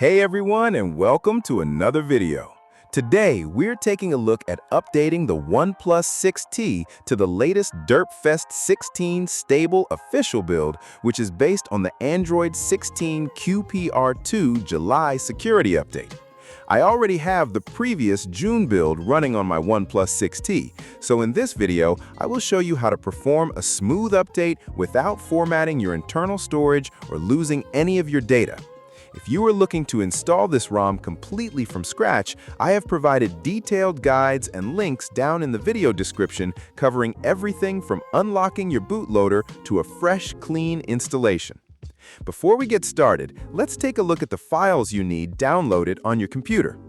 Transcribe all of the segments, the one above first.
Hey everyone, and welcome to another video. Today, we're taking a look at updating the OnePlus 6T to the latest DerpFest 16 stable official build, which is based on the Android 16 QPR2 July security update. I already have the previous June build running on my OnePlus 6T, so in this video, I will show you how to perform a smooth update without formatting your internal storage or losing any of your data. If you are looking to install this ROM completely from scratch, I have provided detailed guides and links down in the video description covering everything from unlocking your bootloader to a fresh, clean installation. Before we get started, let's take a look at the files you need downloaded on your computer.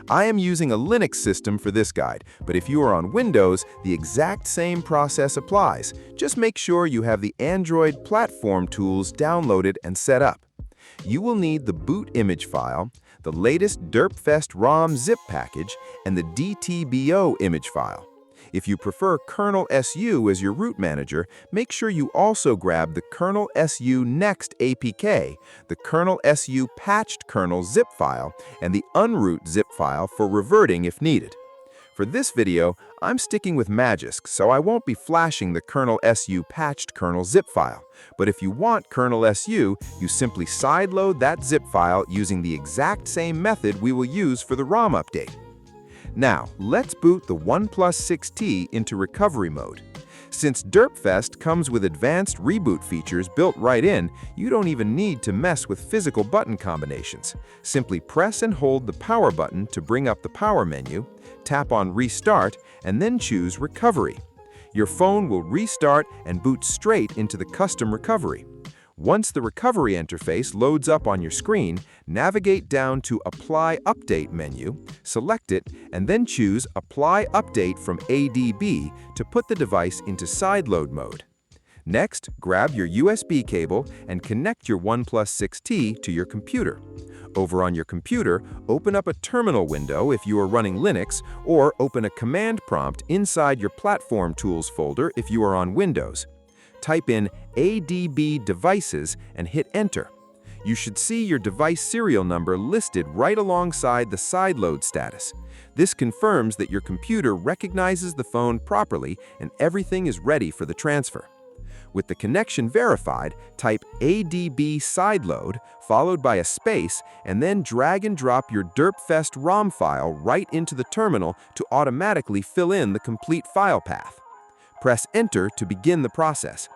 I am using a Linux system for this guide, but if you are on Windows, the exact same process applies. Just make sure you have the Android platform tools downloaded and set up. You will need the boot image file, the latest DerpFest ROM Zip package, and the DTBO Image file. If you prefer KernelSU as your root manager, make sure you also grab the KernelSU Next APK, the KernelSU patched kernel zip file, and the Unroot zip file for reverting if needed. For this video, I'm sticking with Magisk, so I won't be flashing the KernelSU patched kernel zip file. But if you want KernelSU, you simply sideload that zip file using the exact same method we will use for the ROM update. Now, let's boot the OnePlus 6T into recovery mode. Since DerpFest comes with advanced reboot features built right in, you don't even need to mess with physical button combinations. Simply press and hold the power button to bring up the power menu, tap on Restart, and then choose Recovery. Your phone will restart and boot straight into the custom recovery. Once the recovery interface loads up on your screen, navigate down to Apply Update menu, select it, and then choose Apply Update from ADB to put the device into sideload mode. Next, grab your USB cable and connect your OnePlus 6T to your computer. Over on your computer, open up a terminal window if you are running Linux, or open a command prompt inside your Platform Tools folder if you are on Windows. Type in ADB Devices and hit Enter. You should see your device serial number listed right alongside the sideload status. This confirms that your computer recognizes the phone properly and everything is ready for the transfer. With the connection verified, type ADB Sideload, followed by a space, and then drag and drop your DerpFest ROM file right into the terminal to automatically fill in the complete file path. Press Enter to begin the process.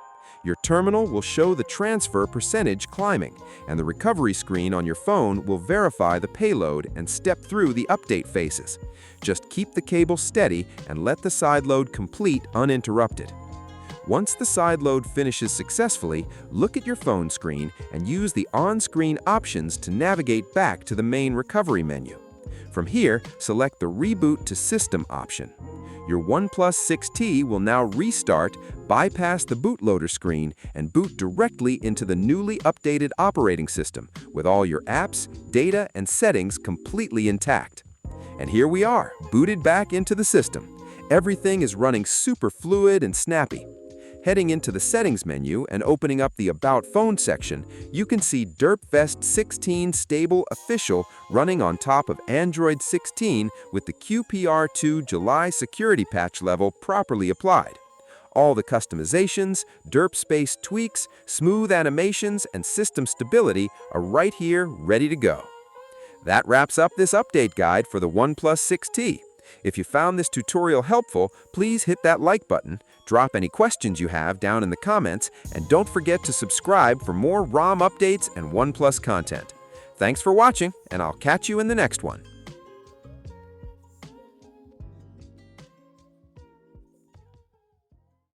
Your terminal will show the transfer percentage climbing, and the recovery screen on your phone will verify the payload and step through the update phases. Just keep the cable steady and let the sideload complete uninterrupted. Once the sideload finishes successfully, look at your phone screen and use the on-screen options to navigate back to the main recovery menu. From here, select the Reboot to System option. Your OnePlus 6T will now restart, bypass the bootloader screen, and boot directly into the newly updated operating system with all your apps, data, and settings completely intact. And here we are, booted back into the system. Everything is running super fluid and snappy. Heading into the Settings menu and opening up the About Phone section, you can see DerpFest 16 Stable Official running on top of Android 16 with the QPR2 July security patch level properly applied. All the customizations, derp space tweaks, smooth animations, and system stability are right here ready to go. That wraps up this update guide for the OnePlus 6T. If you found this tutorial helpful, please hit that like button, drop any questions you have down in the comments, and don't forget to subscribe for more ROM updates and OnePlus content. Thanks for watching, and I'll catch you in the next one.